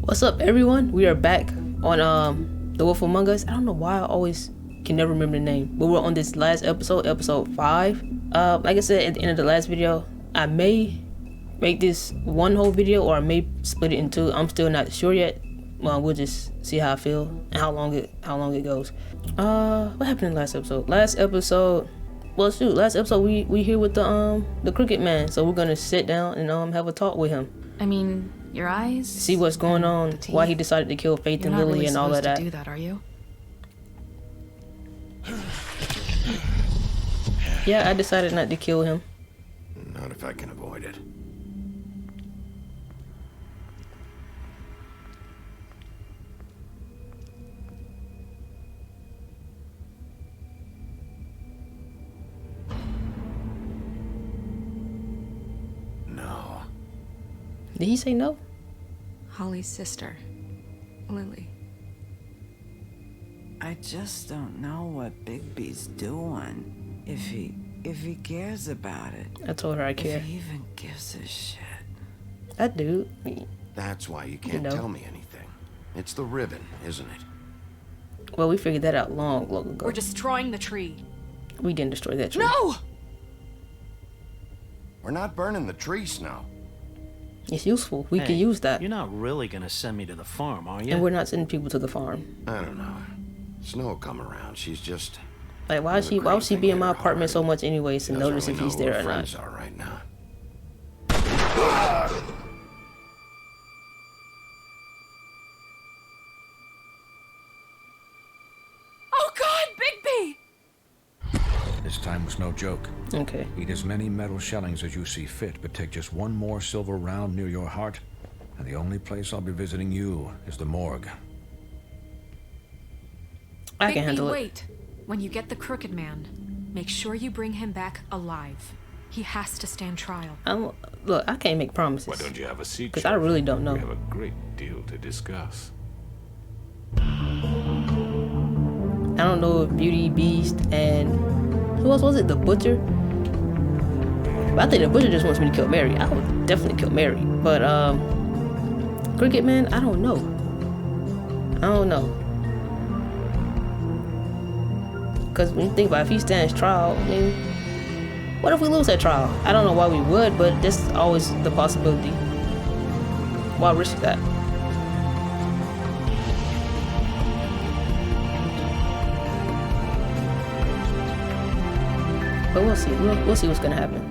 What's up, everyone? We are back on The Wolf Among Us. I don't know why I always can never remember the name, but we're on this last episode, episode 5. Like I said at the end of the last video, I may make this one whole video or I may split it in two. I'm still not sure yet. Well, we'll just see how I feel and how long it goes. What happened in the last episode? Last episode we here with the Crooked Man, so we're gonna sit down and have a talk with him. I mean, your eyes. See what's going on, why he decided to kill Faith and Lily and all of that. You're not really supposed to do that, are you? Yeah, I decided not to kill him. Not if I can avoid it. No. Did he say no? Holly's sister, Lily. I just don't know what Bigby's doing. If he cares about it. I told her I care. If he even gives a shit. I do. That's why you can't tell me anything. It's the ribbon, isn't it? Well, we figured that out long ago. We're destroying the tree. We didn't destroy that tree. No! We're not burning the tree, Snow. It's useful. We can use that. You're not really gonna send me to the farm, are you? And we're not sending people to the farm. I don't know. Snow will come around. She's just... Like, why would she be in my apartment so much anyways to notice if he's there or not? Friends are right now. Oh God, Bigby! This time was no joke. Okay. Eat as many metal shellings as you see fit, but take just one more silver round near your heart, and the only place I'll be visiting you is the morgue. I can handle it. Wait. When you get the Crooked Man, make sure you bring him back alive. He has to stand trial. Look, I can't make promises. Why don't you have a seat? Because I really don't know. We have a great deal to discuss. I don't know if Beauty, Beast, and who else was it? The Butcher? But I think the Butcher just wants me to kill Mary. I would definitely kill Mary. But Crooked Man, I don't know. Because when you think about it, if he stands trial, I mean, what if we lose that trial? I don't know why we would, but that's always the possibility. Why risk that? But we'll see. We'll see what's gonna happen.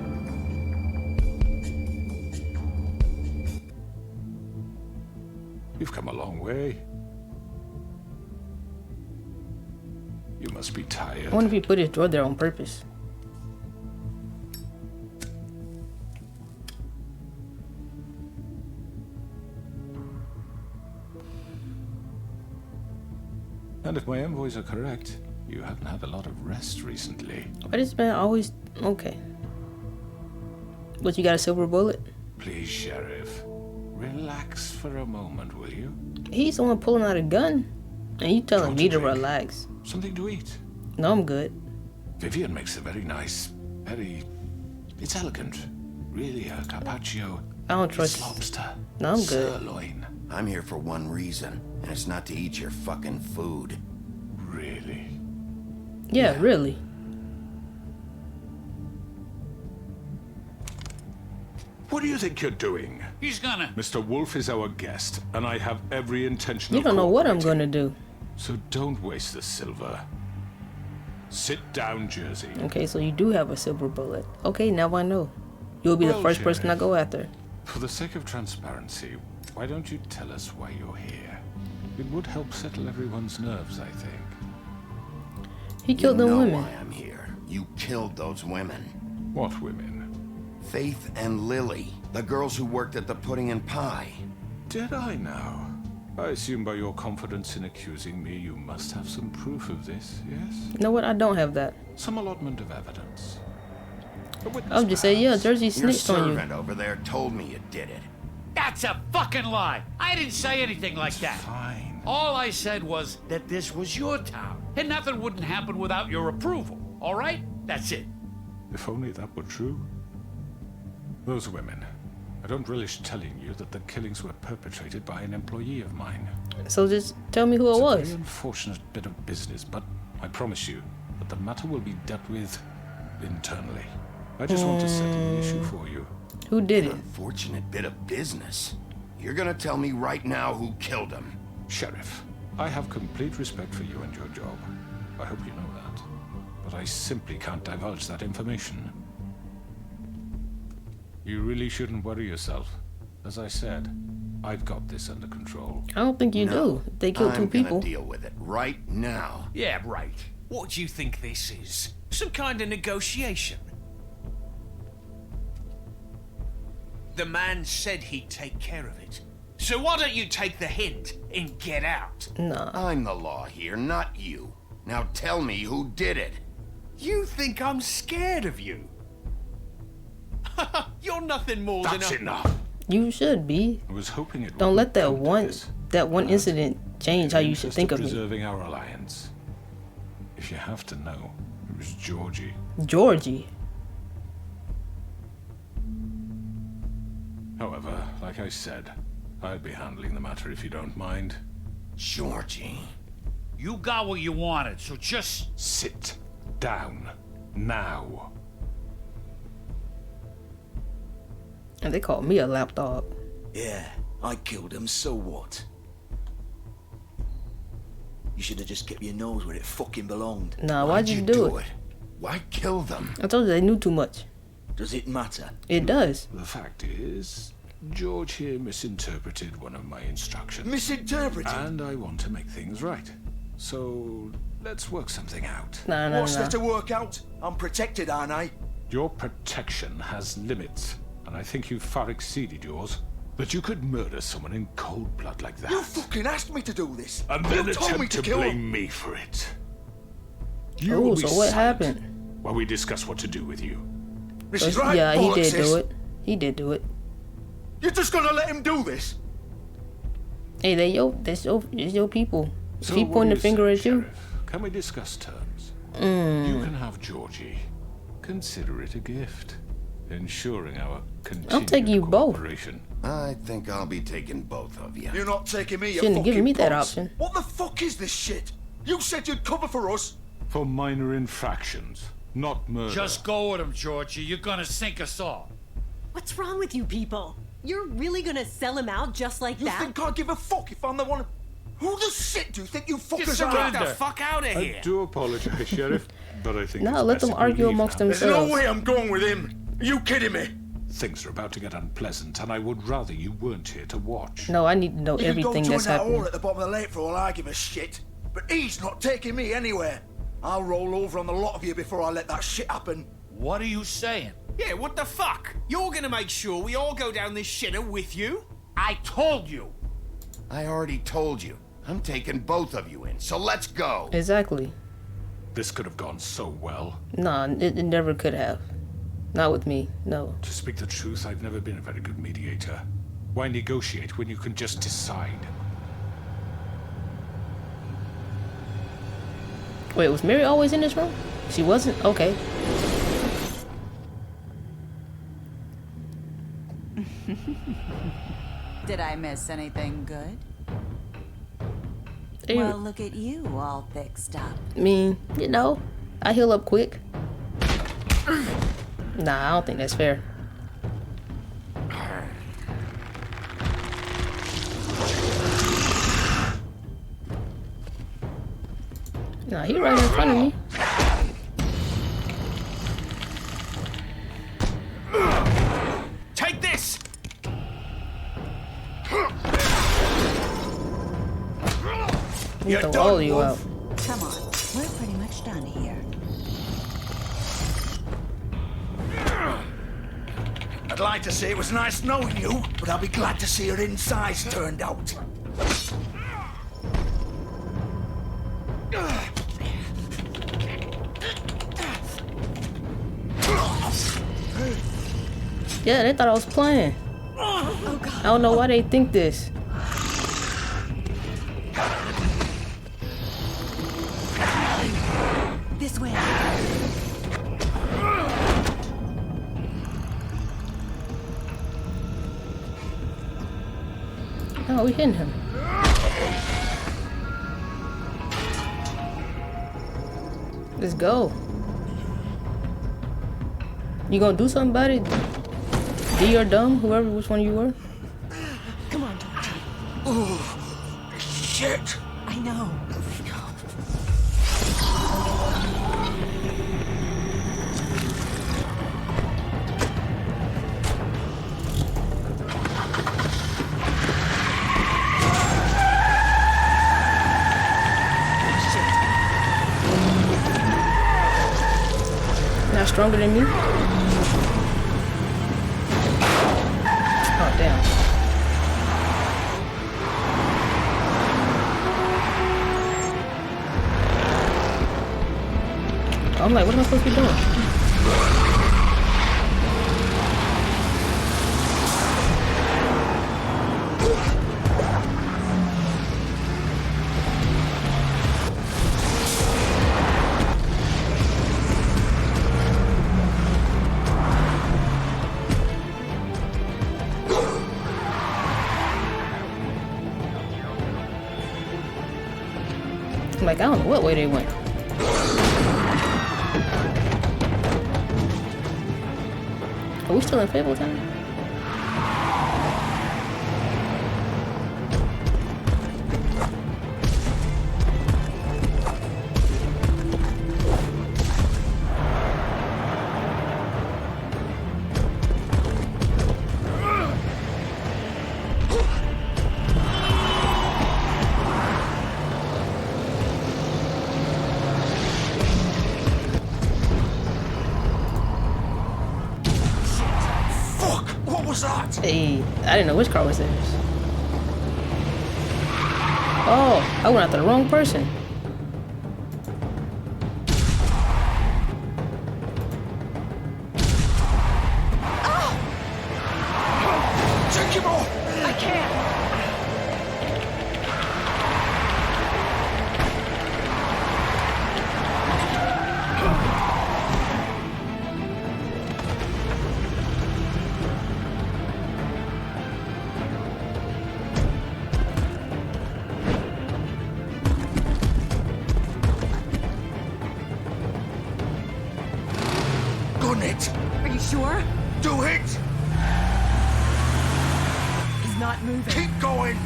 You've come a long way. You must be tired. I wonder if he put his drawer there on purpose. And if my envoys are correct, you haven't had a lot of rest recently. But it's been always okay. But you got a silver bullet? Please, Sheriff, relax for a moment, will you? He's the one pulling out a gun. And you telling me to relax. Something to eat. No, I'm good. Vivian makes a very nice, it's elegant. Really, a carpaccio. I don't trust. It's lobster. No, I'm good. Sirloin. I'm here for one reason, and it's not to eat your fucking food. Really? Yeah, really. What do you think you're doing? He's gonna... Mr. Wolf is our guest, and I have every intention You of don't know what I'm cooperating. gonna do. So don't waste the silver. Sit down, Jersey. Okay, so you do have a silver bullet. Okay, now I know. You'll be the first person I Sheriff, go after. For the sake of transparency, why don't you tell us why you're here? It would help settle everyone's nerves, I think. He killed them You know women. why I'm here. You killed those women. What women? Faith and Lily, the girls who worked at the Pudding and Pie. Did I now? I assume by your confidence in accusing me, you must have some proof of this, yes? You know what? I don't have that. Some allotment of evidence. I'll just say, yeah, Jersey Your snitched on you. servant over there told me you did it. That's a fucking lie. I didn't say anything like that. Fine. All I said was that this was your town, and nothing wouldn't happen without your approval. All right? That's it. If only that were true. Those women, I don't relish telling you that the killings were perpetrated by an employee of mine. So just tell me who it It's a was. very unfortunate bit of business, but I promise you that the matter will be dealt with internally. I just want to settle the issue for you. Who did it? Unfortunate bit of business. You're gonna tell me right now who killed him. Sheriff, I have complete respect for you and your job. I hope you know that. But I simply can't divulge that information. You really shouldn't worry yourself. As I said, I've got this under control. I don't think you do. They killed two people. I'm gonna deal with it right now. Yeah, right. What do you think this is? Some kind of negotiation? The man said he'd take care of it. So why don't you take the hint and get out? Nah. I'm the law here, not you. Now tell me who did it. You think I'm scared of you? You're nothing more than That's a... enough. You should be. I was hoping it Don't let wouldn't that come to this. one incident change how you should Interest think of me. preserving our alliance. If you have to know, it was Georgie. Georgie. However, like I said, I'll be handling the matter if you don't mind. Georgie. You got what you wanted, so just... Sit down now. And they called me a lapdog. Yeah, I killed him, so what? You should have just kept your nose where it fucking belonged. Nah, why'd you do it? Why kill them? I told you they knew too much. Does it matter? It does. The fact is, George here misinterpreted one of my instructions. Misinterpreted? And I want to make things right. So, let's work something out. Nah. What's there to work out? I'm protected, aren't I? Your protection has limits, and I think you've far exceeded yours. That you could murder someone in cold blood like that. You fucking asked me to do this. And then you told me attempt to to kill blame him. me for it. You Oh, will be so what silent happened? while we discuss what to do with you. This is right, Yeah, he did bollocks, do it. He did do it. You're just gonna let him do this? Hey, it's your people. So If he what pointing do the finger say, at you, Sheriff? Can we discuss terms? You can have Georgie. Consider it a gift, ensuring our continued take you both. cooperation. I think I'll be taking both of you. You're not taking me, you Shouldn't have fucking given me that punks. option. What the fuck is this shit? You said you'd cover for us. For minor infractions, not murder. Just go with him, Georgie. You're gonna sink us all. What's wrong with you people? You're really gonna sell him out just like You that? think I give a fuck if I'm the one? Who the shit do you think you fuckers surrender. are? Get the fuck out of I here! do apologize, Sheriff, but I think Nah, it's let best them if we argue leave amongst now. There's themselves. no way I'm going with him. Are you kidding me? Things are about to get unpleasant, and I would rather you weren't here to watch. No, I need to know You can everything go that's join that hole happening. at the bottom of the lake for all I give a shit. But he's not taking me anywhere. I'll roll over on the lot of you before I let that shit happen. What are you saying? Yeah, what the fuck? You're gonna make sure we all go down this shitter with you? I told you. I already told you. I'm taking both of you in, so let's go. Exactly. This could have gone so well. Nah, it never could have. Not with me. No. To speak the truth, I've never been a very good mediator. Why negotiate when you can just decide? Wait, was Mary always in this room? She wasn't? Okay. Did I miss anything good? Hey, Well, look at you, all fixed up. I mean, you know, I heal up quick. Nah, I don't think that's fair. Nah, he right in front of me. Take this! We'll throw all of you out. Come on, we're pretty much done here. I'd like to say it was nice knowing you, but I'll be glad to see your insides turned out. Yeah, they thought I was playing. I don't know why they think this. This way. No, we hitting him. Let's go. You gonna do something about it? D or dumb, whoever, which one you were? Come on, Georgie. Oh, shit. I know. Not stronger than me? Oh, damn. I'm like, what am I supposed to be doing? I'm like, I don't know what way they went. Are we still in Fabletown? Hey, I didn't know which car was theirs. Oh, I went after the wrong person. Take him off! I can't. Are you sure? Do it! He's not moving. Keep going!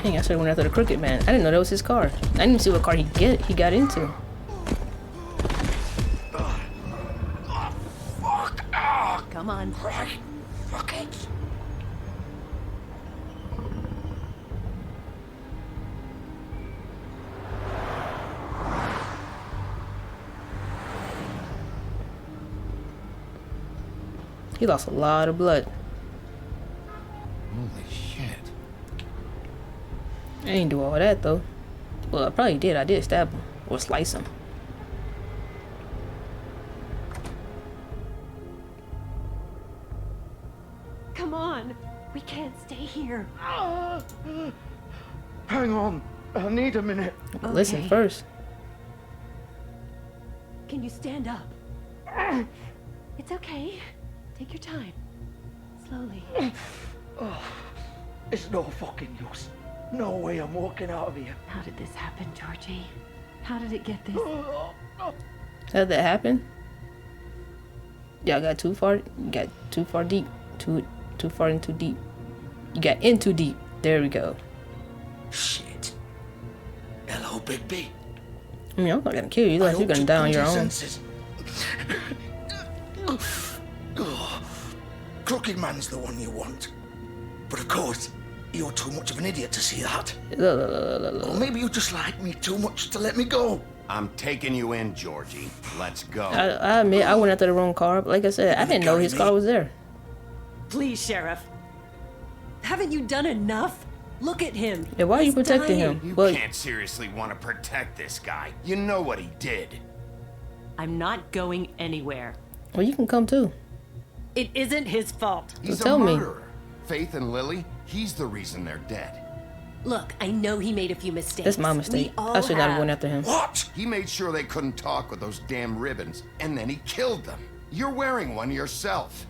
Dang, I should have went after the crooked man. I didn't know that was his car. I didn't even see what car he got into. Fuck! Come on. Right. Fuck it! He lost a lot of blood. Holy shit. I ain't do all that though. Well, I probably did. I did stab him or slice him. Come on. We can't stay here. Hang on. I need a minute. Okay. Listen first. Can you stand up? It's okay. Take your time. Slowly. It's no fucking use. No way I'm walking out of here. How did this happen, Georgie? How did it get this? How did that happen? Y'all got too far. You got too far deep. Too far in too deep. You got in too deep. There we go. Shit. Hello, Bigby. I mean, I'm not gonna kill you. Like you're gonna die on your own. Crooked man's the one you want. But of course, you're too much of an idiot to see that. Or maybe you just like me too much to let me go. I'm taking you in, Georgie. Let's go. I admit I went after the wrong car. But like I said, I didn't know his car was there. Please, Sheriff. Haven't you done enough? Look at him. Yeah, why are you protecting him? You can't seriously want to protect this guy. You know what he did. I'm not going anywhere. Well, you can come too. It isn't his fault. He's tell a me. murderer. Faith and Lily, he's the reason they're dead. Look, I know he made a few mistakes. That's my mistake. I should not have went after him. What? He made sure they couldn't talk with those damn ribbons, and then he killed them. You're wearing one yourself.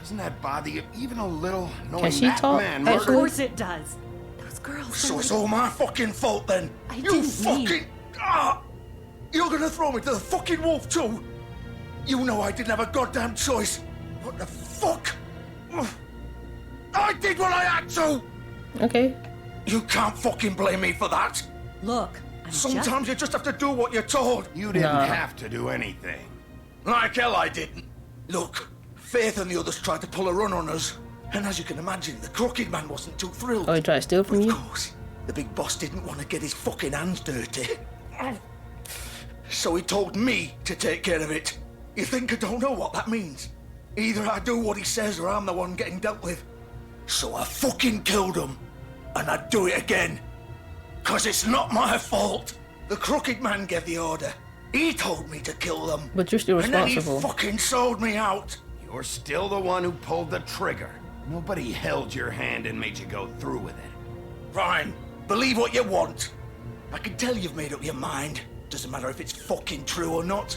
Doesn't that bother you even a little? Can she talk? Of course it does. Those girls. So it's all my fucking fault then. You fucking. You're gonna throw me to the fucking wolf too? You know I didn't have a goddamn choice. What the fuck? I did what I had to. Okay. You can't fucking blame me for that. Look, sometimes you just have to do what you're told. You didn't have to do anything. Like hell I didn't. Look, Faith and the others tried to pull a run on us. And as you can imagine, the Crooked Man wasn't too thrilled. Oh, he tried to steal from you? Of course, the big boss didn't want to get his fucking hands dirty. So he told me to take care of it. You think I don't know what that means? Either I do what he says or I'm the one getting dealt with. So I fucking killed him. And I'd do it again. 'Cause it's not my fault. The Crooked Man gave the order. He told me to kill them. But you're still responsible. And then he fucking sold me out. You're still the one who pulled the trigger. Nobody held your hand and made you go through with it. Fine. Believe what you want. I can tell you've made up your mind. Doesn't matter if it's fucking true or not.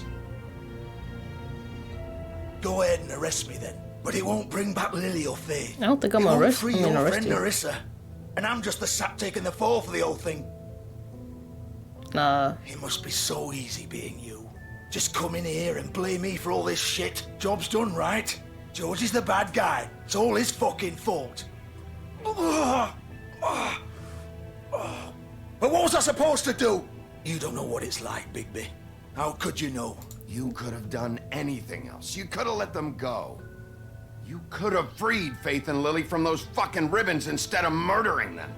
Go ahead and arrest me then. But it won't bring back Lily or Faith. I don't think I'm free your friend arrested. Narissa. And I'm just the sap taking the fall for the whole thing. Nah. It must be so easy being you. Just come in here and blame me for all this shit. Job's done, right? George is the bad guy. It's all his fucking fault. But what was I supposed to do? You don't know what it's like, Bigby. How could you know? You could have done anything else. You could have let them go. You could have freed Faith and Lily from those fucking ribbons instead of murdering them.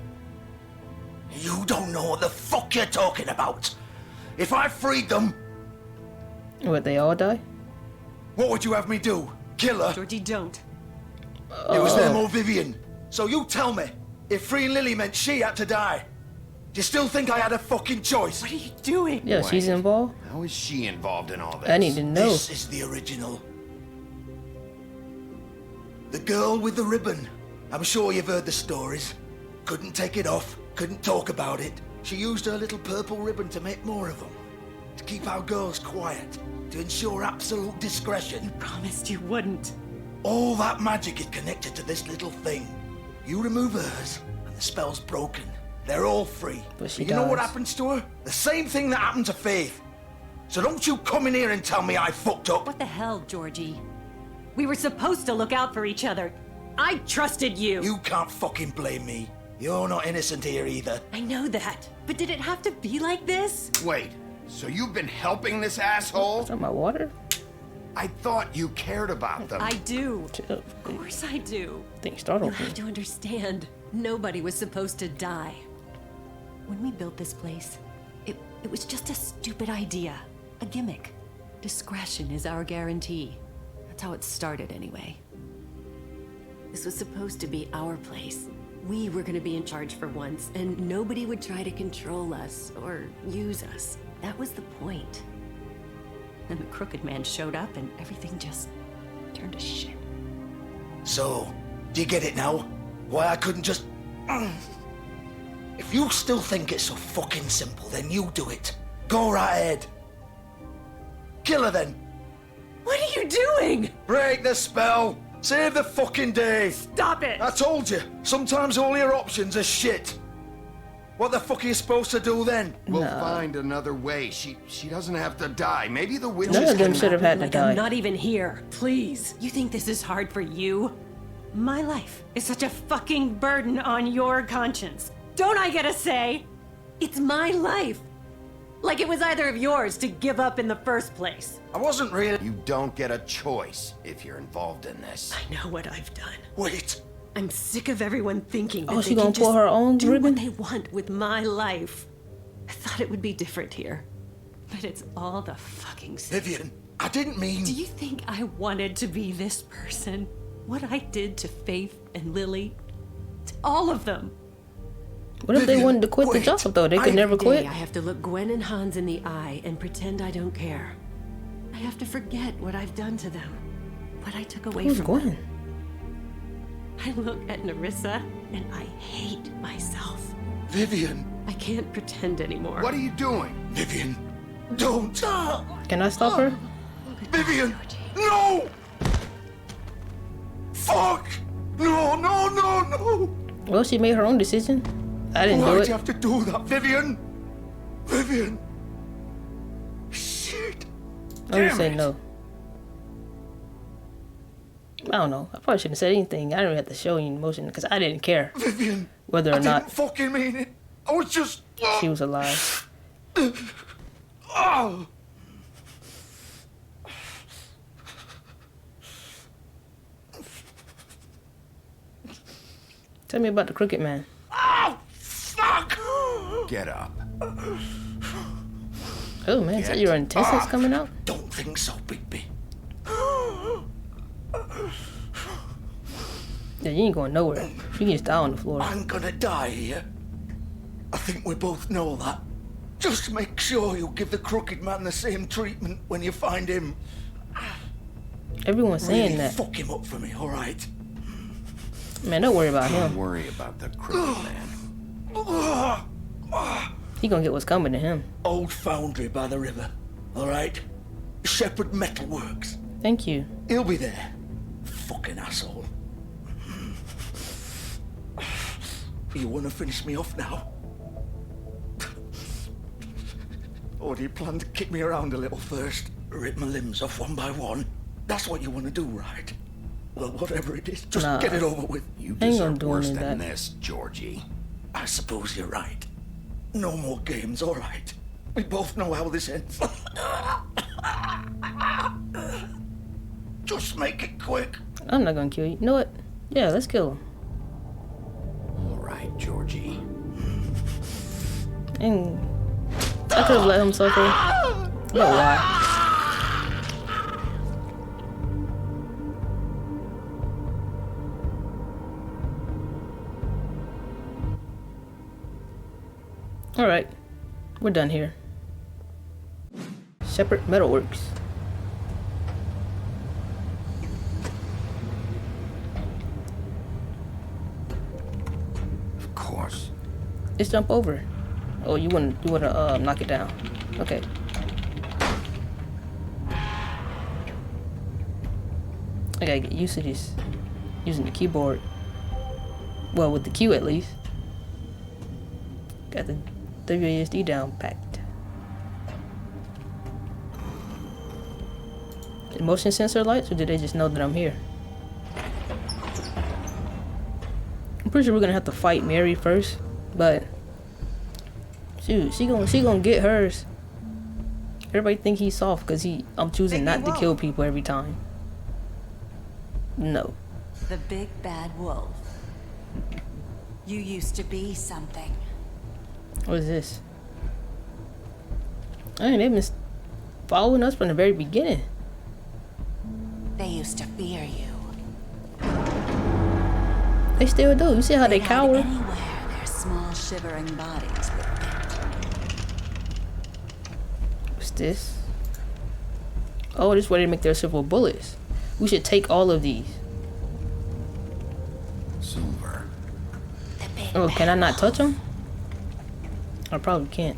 You don't know what the fuck you're talking about. If I freed them... Would they all die? What would you have me do? Kill her? Georgie, don't. It was them or Vivian. So you tell me, if freeing Lily meant she had to die, do you still think I had a fucking choice? What are you doing? Yeah, she's involved. How is she involved in all this? I need to know. This is the original. The girl with the ribbon. I'm sure you've heard the stories. Couldn't take it off, couldn't talk about it. She used her little purple ribbon to make more of them. To keep our girls quiet. To ensure absolute discretion. You promised you wouldn't. All that magic is connected to this little thing. You remove hers, and the spell's broken. They're all free. But you know what happens to her? The same thing that happened to Faith. So don't you come in here and tell me I fucked up. What the hell, Georgie? We were supposed to look out for each other. I trusted you. You can't fucking blame me. You're not innocent here either. I know that. But did it have to be like this? Wait, so you've been helping this asshole? Is that my water? I thought you cared about them. I do. Of course I do. Things start You over. have to understand. Nobody was supposed to die. When we built this place, it was just a stupid idea. A gimmick. Discretion is our guarantee. That's how it started anyway. This was supposed to be our place. We were gonna be in charge for once, and nobody would try to control us or use us. That was the point. Then the Crooked Man showed up and everything just turned to shit. So, do you get it now? Why I couldn't just... If you still think it's so fucking simple, then you do it. Go right ahead. Kill her then. What are you doing? Break the spell. Save the fucking day. Stop it. I told you. Sometimes all your options are shit. What the fuck are you supposed to do then? We'll find another way. She doesn't have to die. Maybe the witches None of them can... should have had to Like die. I'm not even here. Please. You think this is hard for you? My life is such a fucking burden on your conscience. Don't I get a say? It's my life. Like it was either of yours to give up in the first place. I wasn't really... You don't get a choice if you're involved in this. I know what I've done. Wait. I'm sick of everyone thinking that Oh, they she can gonna pull just her own do ribbon? what they want with my life. I thought it would be different here. But it's all the fucking same. Vivian, I didn't mean... Do you think I wanted to be this person? What I did to Faith and Lily? To all of them. What if they wanted to quit the job though? They could never quit. I have to look Gwen and Hans in the eye and pretend I don't care. I have to forget what I've done to them. What I took away Who's from Gwen? them. I look at Narissa and I hate myself. Vivian. I can't pretend anymore. What are you doing? Vivian, don't. Can I stop her? Vivian, no! Fuck! No, no, no, no! Well, she made her own decision. I didn't do Why'd it. you have to do that, Vivian? Vivian! Shit! I would say no. I don't know. I probably shouldn't have said anything. I didn't really have to show any emotion because I didn't care Vivian! whether or I not didn't fucking mean it. I was just. she was alive. Oh! Tell me about the Crooked Man. Oh, fuck! Get up. Oh man, is that your intestines coming out? Don't think so, Bigby. Yeah, you ain't going nowhere. You can just die on the floor. I'm gonna die here. I think we both know that. Just make sure you give the Crooked Man the same treatment when you find him. Everyone's saying Really that. fuck him up for me, alright? Man, don't worry about Don't him. worry about the Crooked Man. He gonna get what's coming to him. Old foundry by the river, alright? Shepherd Metalworks. Thank you. He'll be there. Fucking asshole. You wanna finish me off now? Or do you plan to kick me around a little first? Rip my limbs off one by one? That's what you wanna do, right? Well, whatever it is, just Nah. get it over with. You I ain't gonna deserve do worse any of than that. this, Georgie. I suppose you're right. No more games, alright? We both know how this ends. Just make it quick. I'm not gonna kill you. You know what? Yeah, let's kill him. All right, Georgie. And I could have let him suffer. But why? Alright, we're done here. Shepherd Metalworks. Of course. Let's jump over. Oh, you wanna knock it down? Okay. I gotta get used to this. Using the keyboard. Well, with the Q at least. Got the WASD down packed. The motion sensor lights, or did they just know that I'm here? I'm pretty sure we're gonna have to fight Mary first, but shoot, she gonna get hers. Everybody think he's soft because I'm choosing Bigby not to Wolf. kill people every time. No. The big bad wolf. You used to be something. What is this? I mean, they've been following us from the very beginning. They used to fear you. They still do. You see how they They'd hide cower? anywhere their small shivering bodies would fit. What's this? Oh, this is where they make their silver bullets. We should take all of these. Silver. Oh, can I not touch them? I probably can't.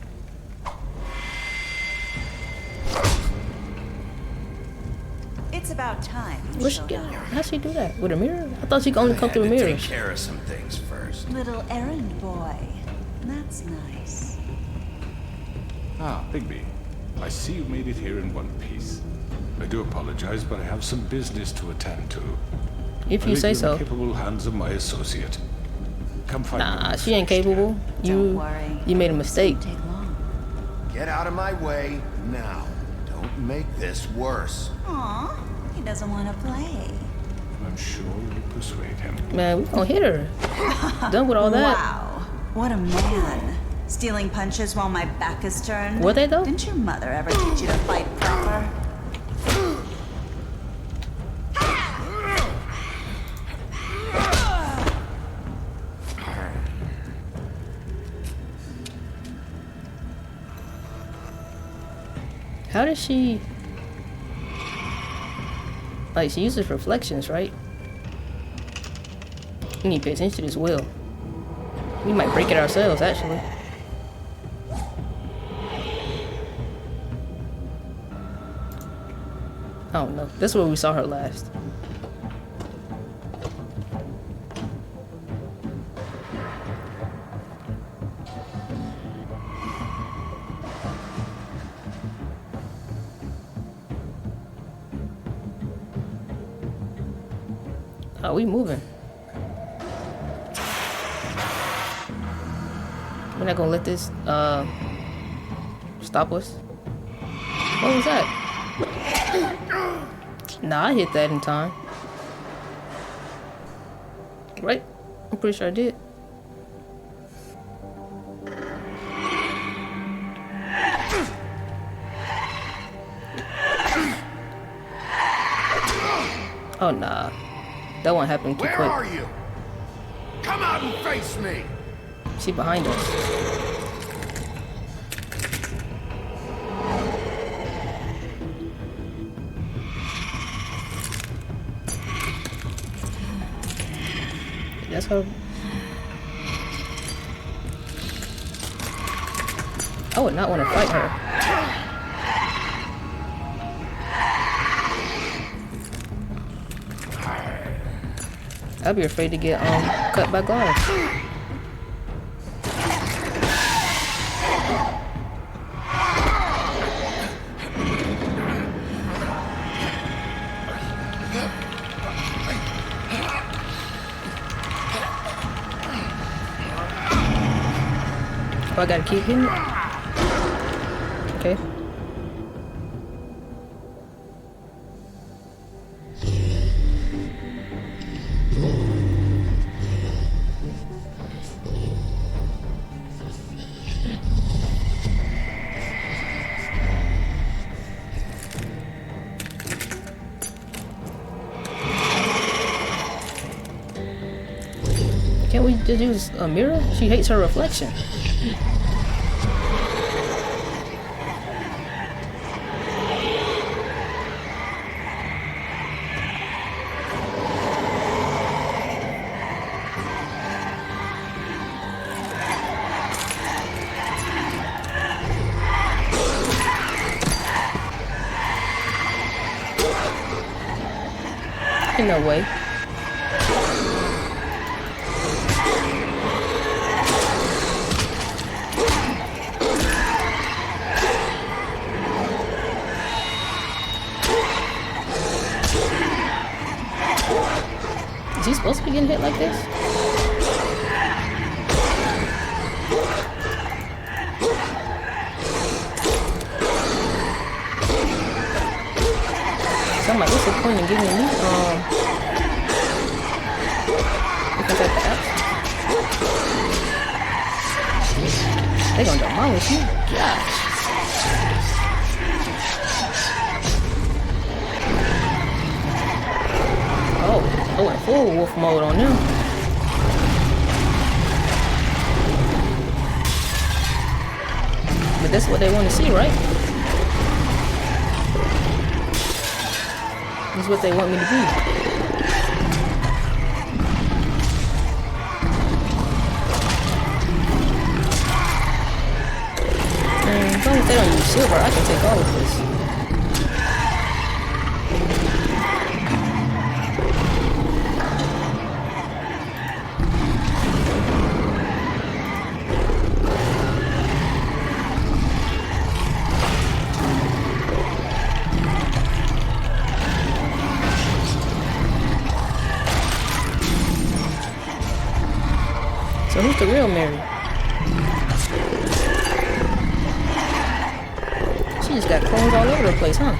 It's about time. you Where's she showed get? up. How'd she do that? With a mirror? I thought she could only come through Had to take mirrors. care of some things first. Little errand boy. That's nice. Ah, Bigby. I see you made it here in one piece. I do apologize, but I have some business to attend to. If I you leave say in so. the capable hands of my associate. Come find me. Nah, when she ain't finished. capable. Don't You worry. made a mistake. Take long. Get out of my way now. Don't make this worse. Aw, he doesn't want to play. I'm sure you persuade him. Man, we gonna hit her. Done with all that. Wow, what a man. Stealing punches while my back is turned. Were they though? Didn't your mother ever teach you to fight proper? How does she... Like, she uses reflections, right? You need to pay attention to this wheel. We might break it ourselves, actually. I don't know. This is where we saw her last. Oh, we moving. We're not gonna let this stop us. What was that? Nah, I hit that in time. Right? I'm pretty sure I did. Oh nah. That won't happen too quick. Where are you? Come out and face me! She behind us. That's her. I would not want to fight her. I'd be afraid to get cut by glass. Oh, I gotta keep hitting it? Okay. Can't we just use a mirror? She hates her reflection. In no way. Is he supposed to be getting hit like this? So I'm like, what's the point in giving me because at the apps? They gonna demolish you? Gosh. Oh, I went full wolf mode on them. But that's what they want to see, right? This is what they want me to be. And as long as they don't use silver, I can take all of this. So who's the real Mary? She just got clones all over the place, huh?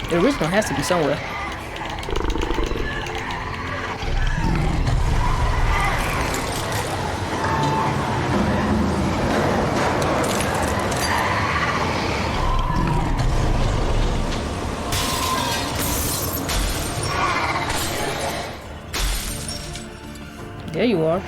The original has to be somewhere. There you are.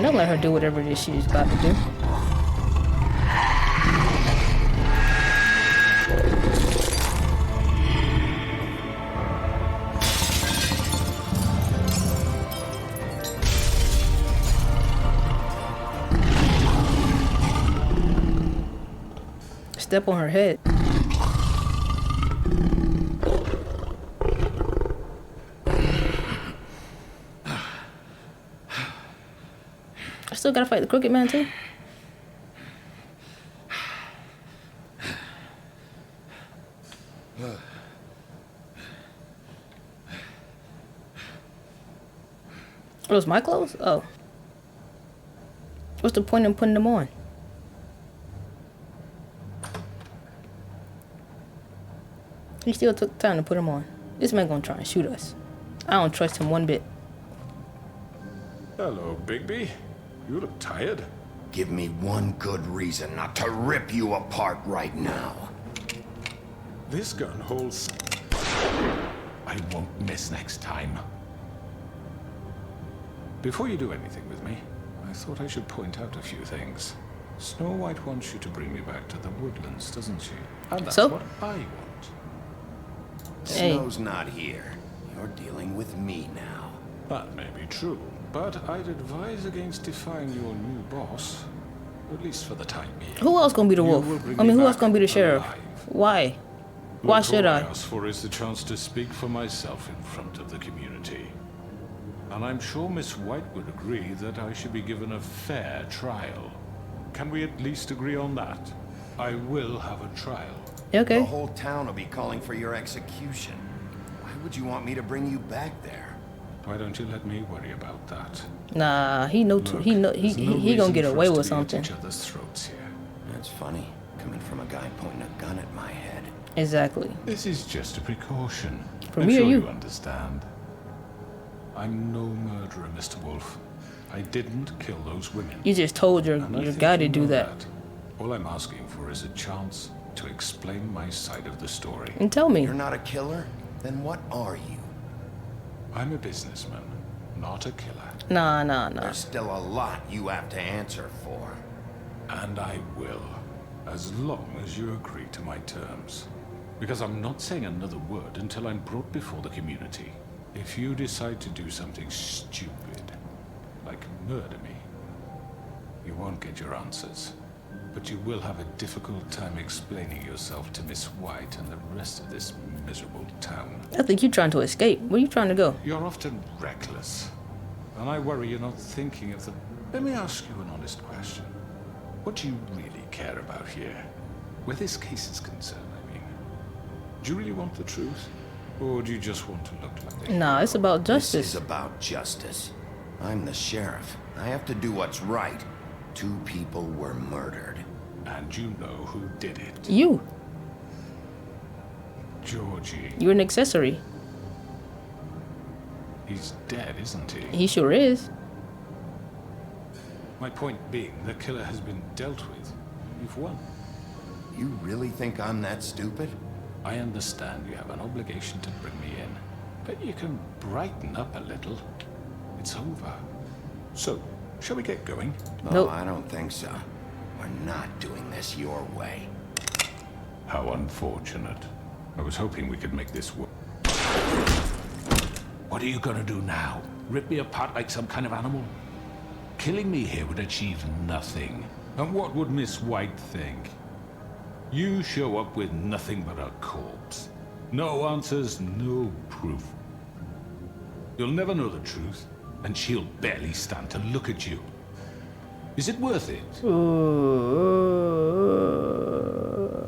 don't let her do whatever it is she's got to do. Step on her head. I still gotta fight the Crooked Man too. Are those my clothes? Oh. What's the point in putting them on? He still took time to put them on. This man gonna try and shoot us. I don't trust him one bit. Hello, Bigby. You look tired. Give me one good reason not to rip you apart right now. This gun holds... I won't miss next time. Before you do anything with me, I thought I should point out a few things. Snow White wants you to bring me back to the woodlands, doesn't she? And that's what I want. Snow's not here. You're dealing with me now. That may be true, but I'd advise against defying your new boss, at least for the time being. Who else gonna be the wolf? I mean, who else gonna be the sheriff? Why? Why should I? All I ask for is the chance to speak for myself in front of the community. And I'm sure Miss White would agree that I should be given a fair trial. Can we at least agree on that? I will have a trial. Okay. The whole town will be calling for your execution. Why would you want me to bring you back there? Why don't you let me worry about that? Nah, he know too. He gonna get away with something. Each other's throats here. That's funny, coming from a guy pointing a gun at my head. Exactly. This is just a precaution. For I'm me or sure you? You understand. I'm no murderer, Mr. Wolf. I didn't kill those women. You just told your guy to do know that. All I'm asking for is a chance to explain my side of the story. And tell me. You're not a killer? Then what are you? I'm a businessman, not a killer. Nah. There's still a lot you have to answer for. And I will, as long as you agree to my terms. Because I'm not saying another word until I'm brought before the community. If you decide to do something stupid, like murder me, you won't get your answers. But you will have a difficult time explaining yourself to Miss White and the rest of this miserable town. I think you're trying to escape. Where are you trying to go? You're often reckless. And I worry you're not thinking of the... Let me ask you an honest question. What do you really care about here? Where this case is concerned, I mean. Do you really want the truth? Or do you just want to look like they... Nah, it's about justice. This is about justice. I'm the sheriff. I have to do what's right. 2 people were murdered. And you know who did it. You. Georgie. You're an accessory. He's dead, isn't he? He sure is. My point being, the killer has been dealt with. You've won. You really think I'm that stupid? I understand you have an obligation to bring me in, but you can brighten up a little. It's over. So, shall we get going? No, I don't think so. We're not doing this your way. How unfortunate. I was hoping we could make this work. What are you gonna do now? Rip me apart like some kind of animal? Killing me here would achieve nothing. And what would Miss White think? You show up with nothing but a corpse. No answers, no proof. You'll never know the truth, and she'll barely stand to look at you. Is it worth it?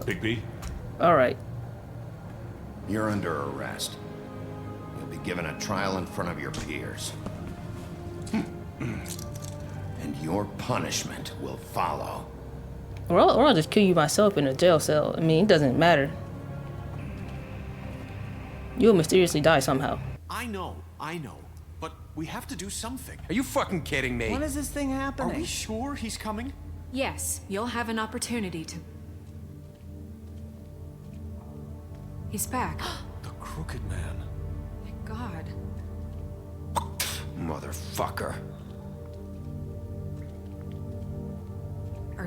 Bigby? Alright. You're under arrest. You'll be given a trial in front of your peers. And your punishment will follow. Or I'll just kill you myself in a jail cell. I mean, it doesn't matter. You'll mysteriously die somehow. I know. But we have to do something. Are you fucking kidding me? When is this thing happening? Are we sure he's coming? Yes, you'll have an opportunity to... He's back. The Crooked Man. Thank God. Motherfucker.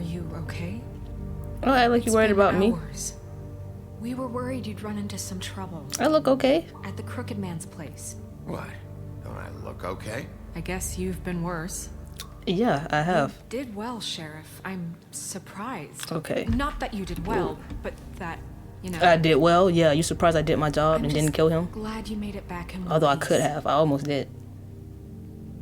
you okay? Oh, act like you worried It's about been me. hours. We were worried you'd run into some trouble. I look okay. At the Crooked Man's place. What? Don't I look okay? I guess you've been worse. Yeah, I have. You did well, Sheriff. I'm surprised. Okay. Not that you did well, but that, you know. I did well. Yeah, you surprised I did my job I'm and just didn't kill him? glad you made it back in one Although I piece. could have. I almost did.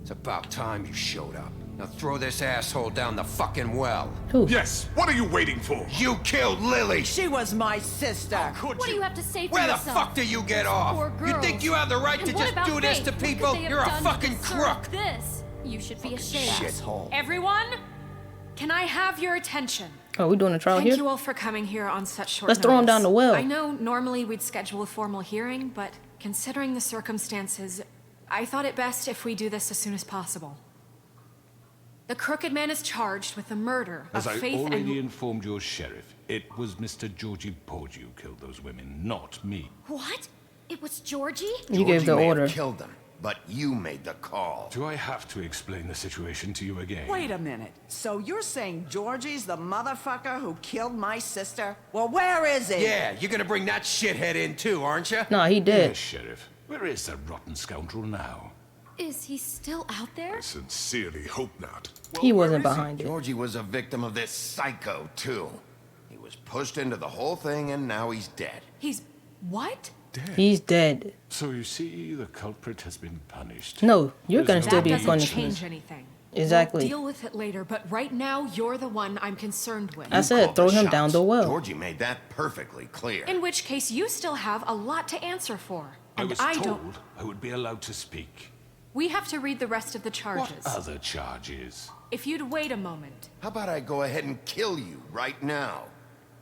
It's about time you showed up. Now throw this asshole down the fucking well. Who? Yes, what are you waiting for? You killed Lily! She was my sister. Could What do you have to say for Where the yourself? fuck do you get off? Poor You girls. think you have the right And to what just about do this Faith? to What could people? they have You're a done to fucking deserve crook! This. You should be ashamed. Shithole. Everyone, can I have your attention? Oh, we doing a trial Thank here? you all for coming here on such short Let's throw him notice. down the well. I know normally we'd schedule a formal hearing, but considering the circumstances, I thought it best if we do this as soon as possible. The Crooked Man is charged with the murder As of I Faith already and... informed your sheriff, it was Mr. Georgie Porgy who killed those women, not me. What? It was Georgie? You gave the Georgie may have order. killed them, but you made the call. Do I have to explain the situation to you again? Wait a minute. So you're saying Georgie's the motherfucker who killed my sister? Well, where is he? Yeah, you're gonna bring that shithead in too, aren't you? Nah, he did. Yes, Sheriff. Where is that rotten scoundrel now? Is he still out there? I sincerely hope not. He wasn't behind it. Georgie was a victim of this psycho, too. He was pushed into the whole thing, and now he's dead. He's... what? He's dead. So you see, the culprit has been punished. No, you're gonna There's still no be That doesn't punished. change anything. Exactly. We'll deal with it later, but right now, you're the one I'm concerned with. I said Called throw the him shots. down the well. Georgie made that perfectly clear. In which case, you still have a lot to answer for. I And was I told don't... I would be allowed to speak. We have to read the rest of the charges. What other charges? If you'd wait a moment. How about I go ahead and kill you right now?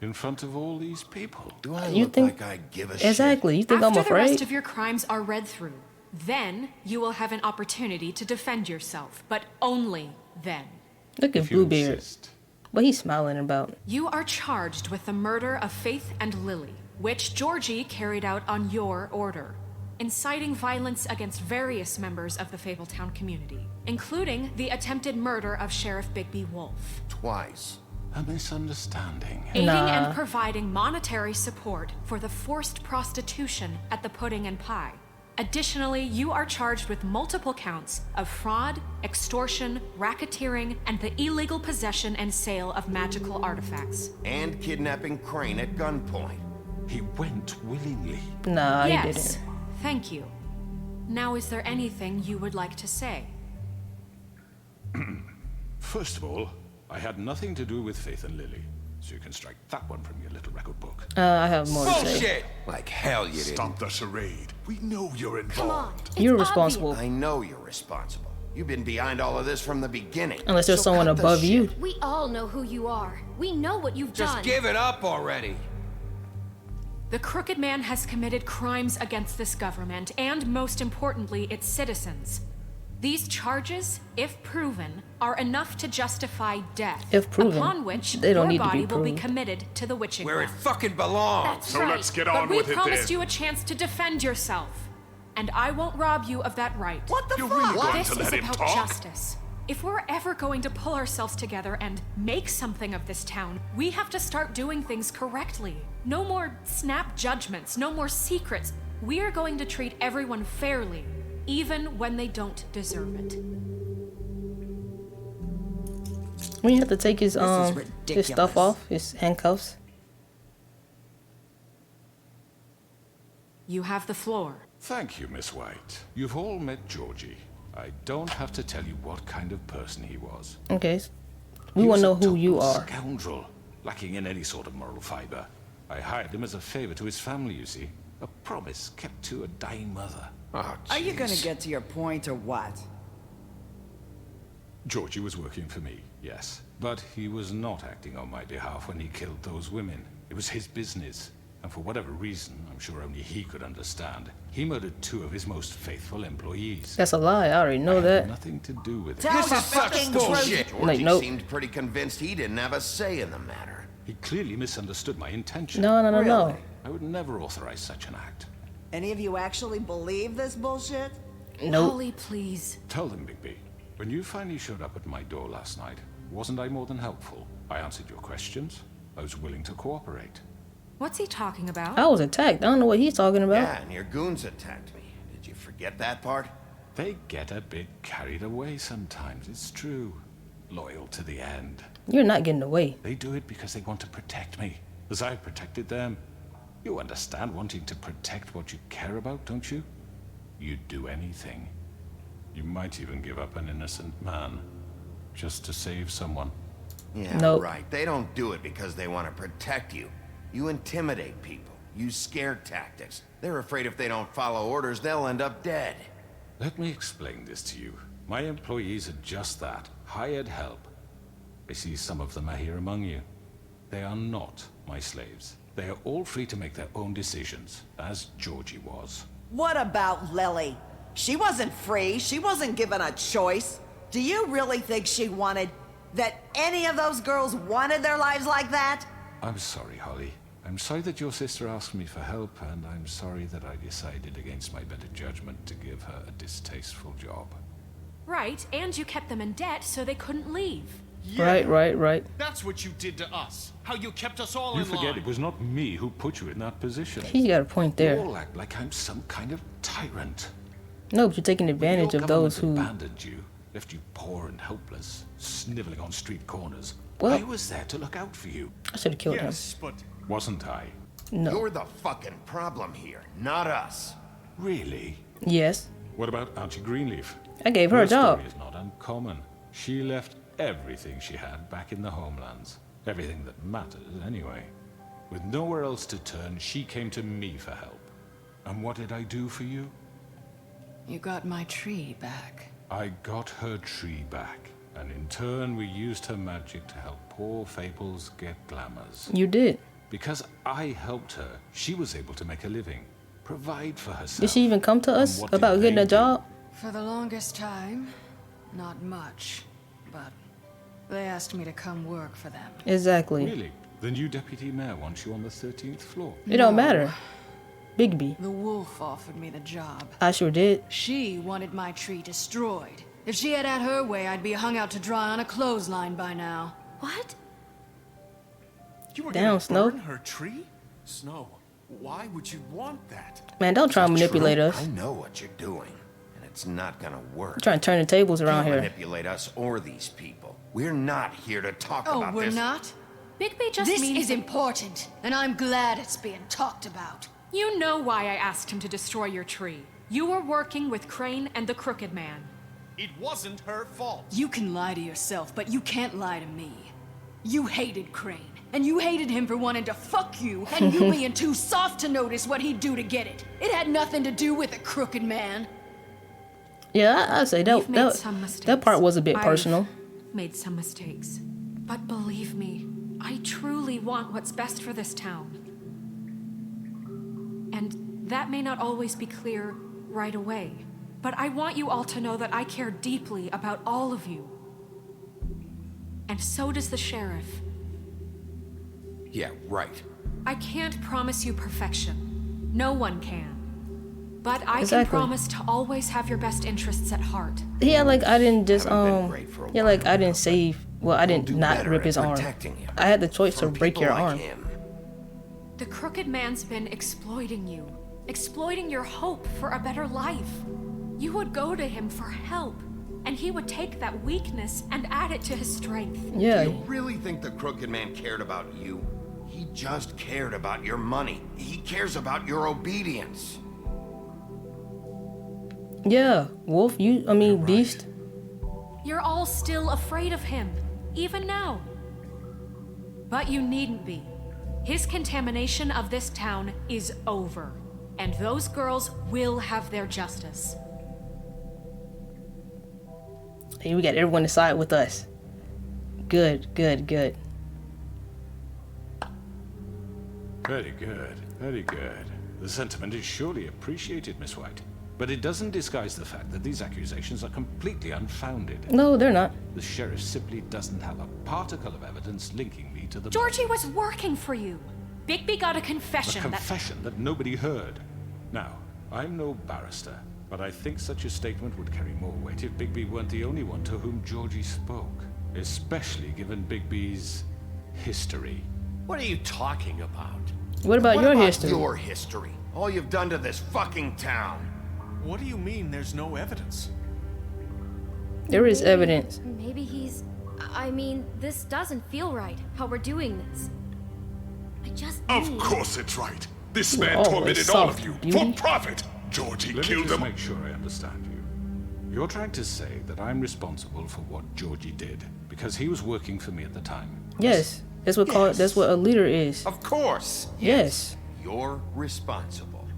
In front of all these people? Do I You look think- like I give a Exactly. You think I'm After the rest afraid? of your crimes are read through, then you will have an opportunity to defend yourself, but only then. Look at If you Bluebeard. insist. What he's smiling about. You are charged with the murder of Faith and Lily, which Georgie carried out on your order, inciting violence against various members of the Fabletown community, including the attempted murder of Sheriff Bigby Wolf. Twice. A misunderstanding. Aiding Nah. and providing monetary support for the forced prostitution at the Pudding and Pie. Additionally, you are charged with multiple counts of fraud, extortion, racketeering, and the illegal possession and sale of magical artifacts. And kidnapping Crane at gunpoint. He went willingly. Nah, he Yes, didn't. thank you. Now, is there anything you would like to say? First of all, I had nothing to do with Faith and Lily, so you can strike that one from your little record book. I have more to say. Bullshit! Like hell you didn't. Stop the charade. We know you're Come on. involved. It's You're obvious. responsible. I know you're responsible. You've been behind all of this from the beginning. Unless there's So someone cut the above shit. you. We all know who you are. We know what you've Just done. give it up already. The Crooked Man has committed crimes against this government and, most importantly, its citizens. These charges, if proven, are enough to justify death. If proven. Upon which They don't your need to be body will be proved. committed to the witching Where it ground. fucking belongs. That's So right. let's get But on we with it promised then. you a chance to defend yourself, and I won't rob you of that right. What the You're fuck? really going This to is let him about talk? justice. If we're ever going to pull ourselves together and make something of this town, we have to start doing things correctly. No more snap judgments, no more secrets. We are going to treat everyone fairly, even when they don't deserve it. We have to take his his ridiculous. stuff off, his handcuffs. You have the floor. Thank you, Miss White. You've all met Georgie. I don't have to tell you what kind of person he was. Okay. We He want to was know a who you total are. Scoundrel, lacking in any sort of moral fiber. I hired him as a favor to his family, you see. A promise kept to a dying mother. Oh, Are you gonna jeez. get to your point or what? Georgie was working for me, yes. But he was not acting on my behalf when he killed those women. It was his business. And for whatever reason, I'm sure only he could understand, he murdered 2 of his most faithful employees. That's a lie. I already know I had that. nothing to do with it. Tell This the is such fucking bullshit. truth. Like, Georgie nope. seemed pretty convinced he didn't have a say in the matter. He clearly misunderstood my intention. No, no, no, no. Really? I would never authorize such an act. Any of you actually believe this bullshit? Nope. Holly, please. Tell them, Bigby. When you finally showed up at my door last night, wasn't I more than helpful? I answered your questions. I was willing to cooperate. What's he talking about? I was attacked. I don't know what he's talking about. Yeah, and your goons attacked me. Did you forget that part? They get a bit carried away sometimes, it's true. Loyal to the end. You're not getting away. They do it because they want to protect me, as I've protected them. You understand wanting to protect what you care about, don't you? You'd do anything. You might even give up an innocent man, just to save someone. Yeah, Nope. right. They don't do it because they want to protect you. You intimidate people, use scare tactics. They're afraid if they don't follow orders, they'll end up dead. Let me explain this to you. My employees are just that, hired help. I see some of them are here among you. They are not my slaves. They are all free to make their own decisions, as Georgie was. What about Lily? She wasn't free. She wasn't given a choice. Do you really think she wanted... that any of those girls wanted their lives like that? I'm sorry, Holly. I'm sorry that your sister asked me for help, and I'm sorry that I decided against my better judgment to give her a distasteful job. Right, and you kept them in debt so they couldn't leave. Yeah. Right. That's what you did to us. How you kept us all You in forget line. it was not me who put you in that position. He's got a point there. You all act like I'm some kind of tyrant. No, but you're taking advantage Your of those who... government abandoned you, left you poor and helpless, sniveling on street corners. Well, I was there to look out for you. I should have killed him. But Wasn't I? No. You're the fucking problem here, not us. Really? Yes. What about Auntie Greenleaf? I gave her a job. Story is not uncommon. She left everything she had back in the homelands. Everything that mattered, anyway. With nowhere else to turn, she came to me for help. And what did I do for you? You got my tree back. I got her tree back. And in turn, we used her magic to help poor Fables get glamours. You did. Because I helped her, she was able to make a living, provide for herself. Did she even come to us what about did getting they a job? For the longest time, not much. But they asked me to come work for them. Exactly. Really? The new deputy mayor wants you on the 13th floor. It don't matter. Bigby. The wolf offered me the job. I sure did. She wanted my tree destroyed. If she had her way, I'd be hung out to dry on a clothesline by now. What? you were Down, gonna Snow. burn her tree? Snow, why would you want that? Man, don't try and manipulate True, us. I know what you're doing, and it's not gonna work. You're trying to turn the tables around Can't here. manipulate us or these people. We're not here to talk Oh, about we're this. not? Bigby just This means is important, and I'm glad it's being talked about. You know why I asked him to destroy your tree. You were working with Crane and the Crooked Man. It wasn't her fault. You can lie to yourself, but you can't lie to me. You hated Crane, and you hated him for wanting to fuck you, and you being too soft to notice what he'd do to get it. It had nothing to do with the Crooked Man. Yeah, I'd say that, We've made that, some mistakes. that part was a bit I've personal. made some mistakes. But believe me, I truly want what's best for this town. And that may not always be clear right away. But I want you all to know that I care deeply about all of you. And so does the sheriff. Yeah, right. I can't promise you perfection. No one can. But I Exactly. can promise to always have your best interests at heart. Yeah, like I didn't just Haven't been great for a yeah, like I didn't save. Well, I didn't do not better rip at his arm. protecting him. I had the choice to For break people your like arm. him. The Crooked Man's been exploiting you. Exploiting your hope for a better life. You would go to him for help. And he would take that weakness and add it to his strength. Yeah. Do you really think the Crooked Man cared about you? He just cared about your money. He cares about your obedience. Yeah, Wolf. Beast. You're all still afraid of him, even now. But you needn't be. His contamination of this town is over. And those girls will have their justice. Hey, we got everyone to side with us. Good. Very good, very good. The sentiment is surely appreciated, Miss White. But it doesn't disguise the fact that these accusations are completely unfounded. No, they're not. The sheriff simply doesn't have a particle of evidence linking me to the... Georgie was working for you. Bigby got a confession A confession that nobody heard. Now, I'm no barrister, but I think such a statement would carry more weight if Bigby weren't the only one to whom Georgie spoke. Especially given Bigby's history. What are you talking about? What about your history? Your history? All you've done to this fucking town. What do you mean there's no evidence? There is evidence. Maybe he's... I mean, this doesn't feel right, how we're doing this. I just Of need... course it's right. This You're man always tormented all of soft, you beauty. for profit. Georgie Let me killed just him. make sure I understand you. You're trying to say that I'm responsible for what Georgie did because he was working for me at the time. Yes. That's what called. That's what a leader is. Of course. Yes. You're responsible.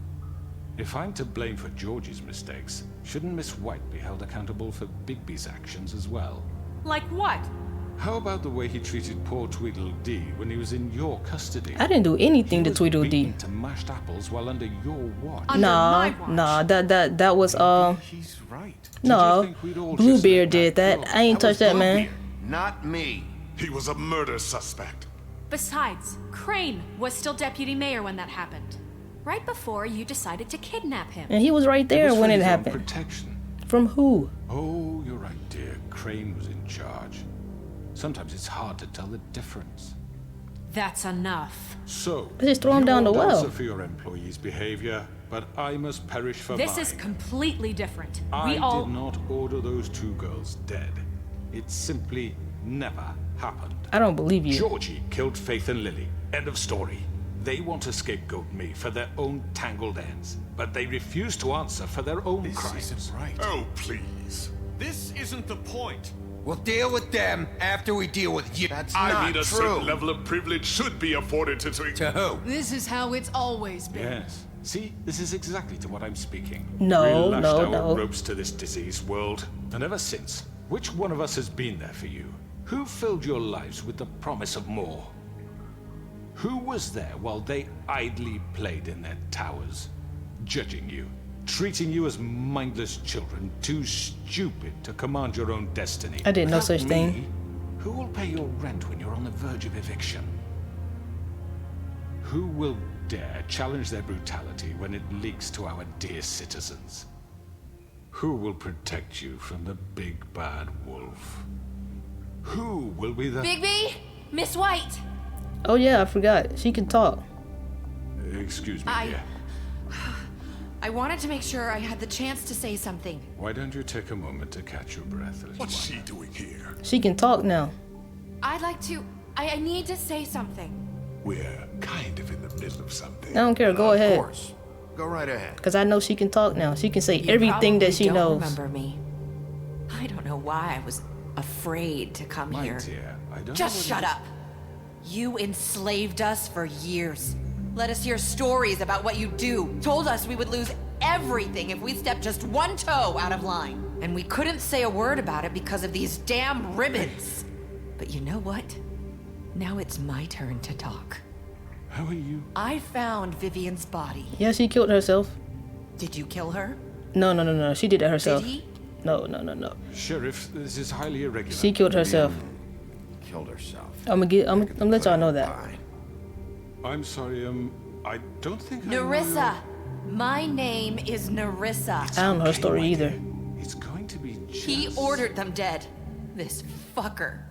If I'm to blame for Georgie's mistakes, shouldn't Miss White be held accountable for Bigby's actions as well? Like what? How about the way he treated poor Tweedledee when he was in your custody? I didn't do anything to Tweedledee. Beaten to mashed apples while under your watch. Nah. That was He's right. no. Bluebeard did that. I ain't touched that, man. Not me. He was a murder suspect. Besides, Crane was still deputy mayor when that happened. Right before you decided to kidnap him. And he was right there when it for his own happened. protection. From who? Oh, you're right, dear. Crane was in charge. Sometimes it's hard to tell the difference. That's enough. So, Let's just throw him down the you'll well. answer for your employees' behavior, but I must perish for This mine. is completely different. I We all... did not order those two girls dead. It simply never happened. I don't believe you. Georgie killed Faith and Lily. End of story. They want to scapegoat me for their own tangled ends, but they refuse to answer for their own crimes. This isn't right. Oh, please. This isn't the point. We'll deal with them after we deal with you. That's I not mean, a true. certain level of privilege should be afforded to... To who? This is how it's always been. Yes. See, this is exactly to what I'm speaking. No, we lashed no, our no. ropes to this diseased world, and ever since, which one of us has been there for you? Who filled your lives with the promise of more? Who was there while they idly played in their towers, judging you, treating you as mindless children, too stupid to command your own destiny? I did no Without such me, thing. Who will pay your rent when you're on the verge of eviction? Who will dare challenge their brutality when it leaks to our dear citizens? Who will protect you from the big bad wolf? Who will be the... Bigby! Miss White! Oh yeah, I forgot. She can talk. Excuse me, dear. I wanted to make sure I had the chance to say something. Why don't you take a moment to catch your breath? What's she doing here? She can talk now. I'd like to... I need to say something. We're kind of in the middle of something. I don't care. Go ahead. Of course. Go right ahead. Because I know she can talk now. She can say You everything that probably she don't knows. remember me. I don't know why I was afraid to come My here. dear, I don't Just know what shut up. You enslaved us for years. Let us hear stories about what you do. Told us we would lose everything if we stepped just one toe out of line. And we couldn't say a word about it because of these damn ribbons. But you know what? Now it's my turn to talk. How are you? I found Vivian's body. Yeah, she killed herself. Did you kill her? No. She did that herself. Did he? No. Sheriff, this is highly irregular. She killed herself. Killed herself. I'm gonna let y'all know that. I'm sorry, I don't think Nerissa. My name is Nerissa. I don't know her story either. It's going to be just... He ordered them dead. This fucker.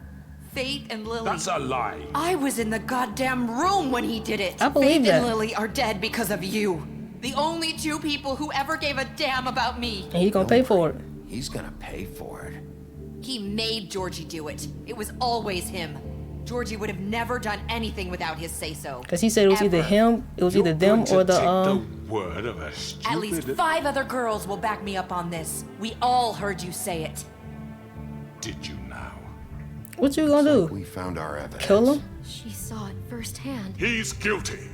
Faith and Lily. That's a lie. I was in the goddamn room when he did it. I believe Faith that. and Lily are dead because of you. The only two people who ever gave a damn about me. And he gonna pay for it. He's gonna pay for it. He made Georgie do it. It was always him. Georgie would have never done anything without his say-so. Cause he said it was either him, it was either them or the word of a stupid... At least 5 other girls will back me up on this. We all heard you say it. Did you now? What you gonna do? We found our evidence. Kill him? She saw it firsthand. He's guilty.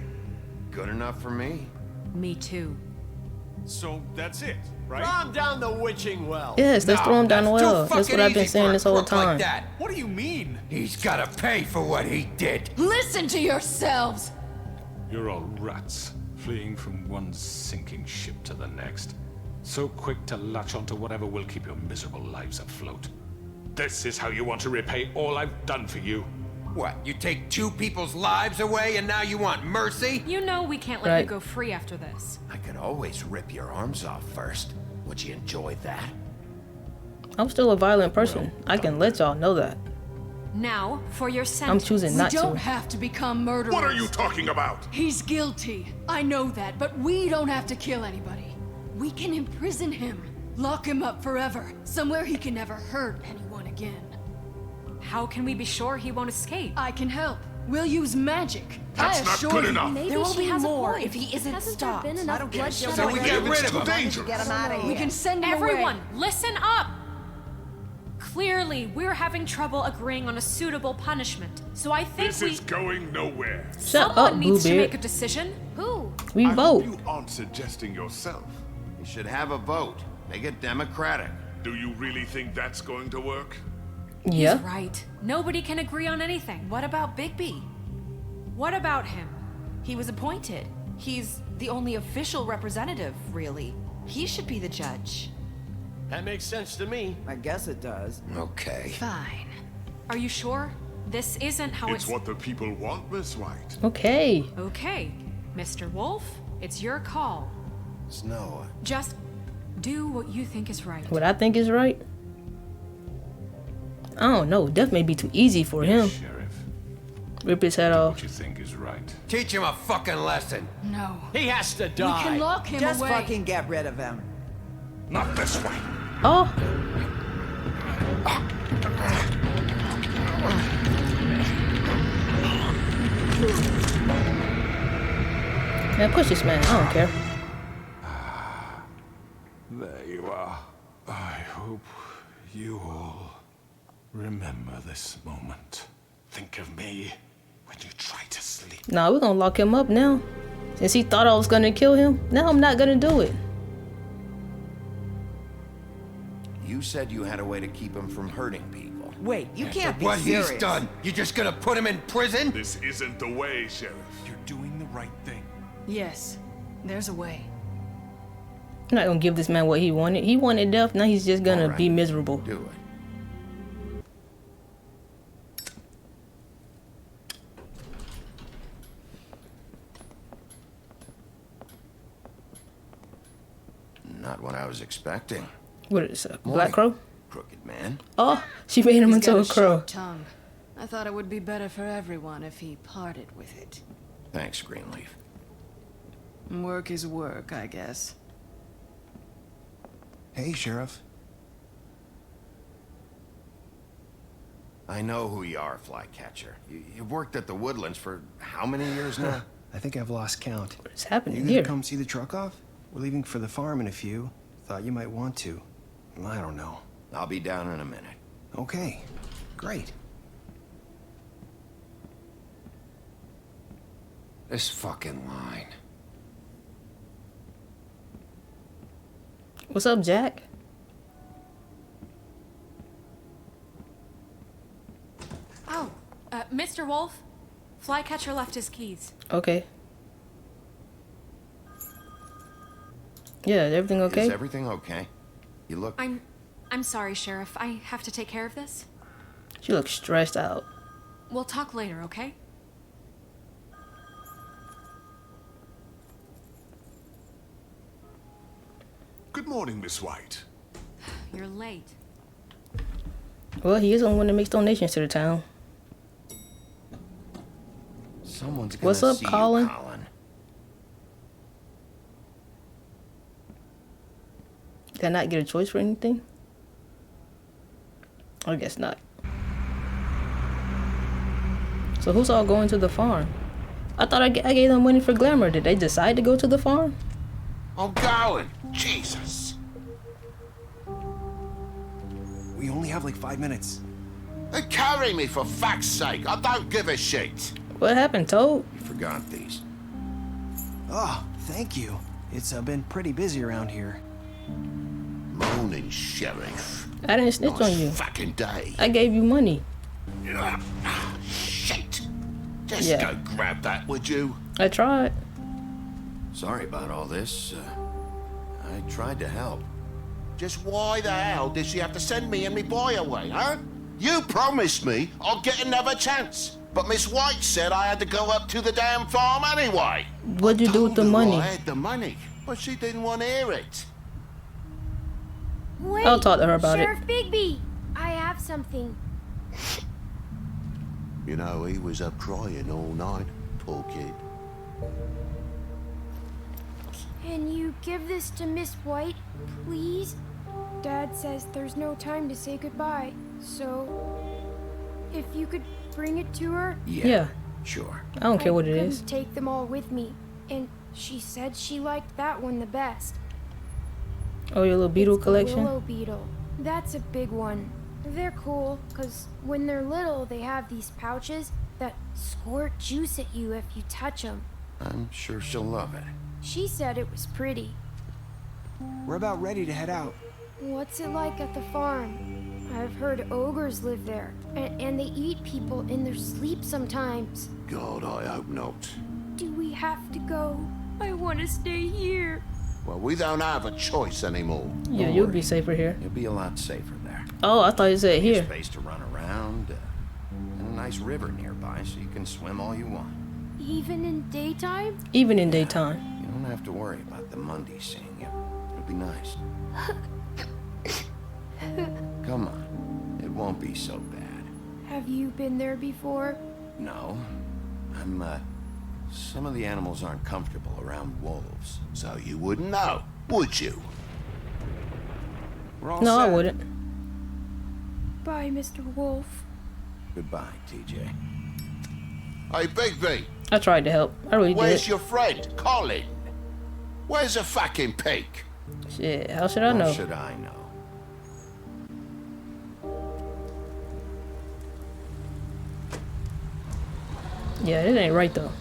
Good enough for me. Me too. So that's it, right? Throw him down the witching well. Yes, let's throw him down the that's too well. That's what I've been fucking saying easy this for a whole crook like time. that. What do you mean? He's gotta pay for what he did. Listen to yourselves. You're all rats, fleeing from one sinking ship to the next. So quick to latch onto whatever will keep your miserable lives afloat. This is how you want to repay all I've done for you? What, you take 2 people's lives away and now you want mercy? You know we can't let you go free after this. I could always rip your arms off first. Would you enjoy that? I'm still a violent person. I can let y'all know that. Now, for your I'm sentence. choosing not We don't to. have to become murderers. What are you talking about? He's guilty. I know that, but we don't have to kill anybody. We can imprison him. Lock him up forever. Somewhere he can never hurt anyone again. How can we be sure he won't escape? I can help. We'll use magic. That's I not assure good you. enough. Maybe There will she be has a more point. if he isn't Hasn't stopped. there been enough I don't get bloodshed it. So we already? get rid It's of too him. dangerous. Get him out of here. We can send him Everyone, away. listen up! Clearly, we're having trouble agreeing on a suitable punishment. So I think This is going nowhere. Shut someone up, needs to Bluebeard. make a decision. Who? We I hope vote. you aren't suggesting yourself. You should have a vote. Make it democratic. Do you really think that's going to work? Yeah. He's right. Nobody can agree on anything. What about Bigby? What about him? He was appointed. He's the only official representative, really. He should be the judge. That makes sense to me. I guess it does. Okay. Fine. Are you sure? This isn't how It's what the people want, Miss White. Okay. Okay, Mr. Wolf, it's your call. Snow. Just do what you think is right. What I think is right. I don't know. Death may be too easy for him. Sheriff, Rip his head off. what you think is right. Teach him a fucking lesson. No. He has to We die. can lock him Just away. fucking get rid of him. Not this way. Oh. Man, push this man. I don't care. There you are. I hope you all remember this moment. Think of me when you try to sleep. Nah, we're gonna lock him up now. Since he thought I was gonna kill him, now I'm not gonna do it. You said you had a way to keep him from hurting people. Wait, you can't be What serious. he's done, you just gonna put him in prison? This isn't the way, Sheriff. You're doing the right thing. Yes, there's a way. I'm not gonna give this man what he wanted. He wanted death, now he's just gonna be miserable. Do it. Not what I was expecting. What is it? Morning, Black Crow? Crooked man. Oh, she made him He's into got a crow. sharp tongue. I thought it would be better for everyone if he parted with it. Thanks, Greenleaf. Work is work, I guess. Hey, Sheriff. I know who you are, Flycatcher. You've worked at the Woodlands for how many years now? I think I've lost count. What's happening You gonna here? come see the truck off? We're leaving for the farm in a few. Thought you might want to. I don't know. I'll be down in a minute. Okay, great. This fucking line. What's up, Jack? Oh, Mr. Wolf, Flycatcher left his keys. Okay. Yeah, is everything okay? Is everything okay? You look... I'm sorry, Sheriff. I have to take care of this. She looks stressed out. We'll talk later, okay? Good morning, Miss White. You're late. Well, he is the one that makes donations to the town. Someone's gonna What's up, see Colin? You, Colin. Did I not get a choice for anything? I guess not. So who's all going to the farm? I thought I gave them money for glamour. Did they decide to go to the farm? I'm going. Jesus. We only have like 5 minutes. Then carry me for fuck's sake. I don't give a shit. What happened, Toad? You forgot these. Oh, thank you. It's been pretty busy around here. Morning, Sheriff. I didn't snitch on you. Fucking day. I gave you money. Shit. Just Yeah. go grab that, would you? I tried. Sorry about all this. I tried to help. Just why the hell did she have to send me and me boy away, huh? You promised me I'd get another chance. But Miss White said I had to go up to the damn farm anyway. What'd you do with the money? I had the money, but she didn't want to hear it. Wait, I'll talk to her about Sheriff Bigby, I have something. You know, he was up crying all night, poor kid. Can you give this to Miss White, please? Dad says there's no time to say goodbye, so if you could bring it to her? Yeah. Sure. I don't care what it is. couldn't take them all with me, and she said she liked that one the best. Oh, your little beetle It's the collection? willow beetle. That's a big one. They're cool, because when they're little, they have these pouches that squirt juice at you if you touch them. I'm sure she'll love it. She said it was pretty. We're about ready to head out. What's it like at the farm? I've heard ogres live there, and they eat people in their sleep sometimes. God, I hope not. Do we have to go? I want to stay here. Well, we don't have a choice anymore. Yeah, you'll be safer here. You'll be a lot safer there. Oh, I thought you said here. Space to run around, and a nice river nearby so you can swim all you want. Even in daytime? Even in daytime. You don't have to worry about the Monday seeing you. It'll be nice. Come on. It won't be so bad. Have you been there before? No. Some of the animals aren't comfortable around wolves, so you wouldn't know, would you? No, I wouldn't. Bye, Mr. Wolf. Goodbye, TJ. Hey, Bigby. I tried to help. I really Where's did. your friend, Colin? Where's the fucking pig? Shit, how should I know? How should I know? Yeah, it ain't right though.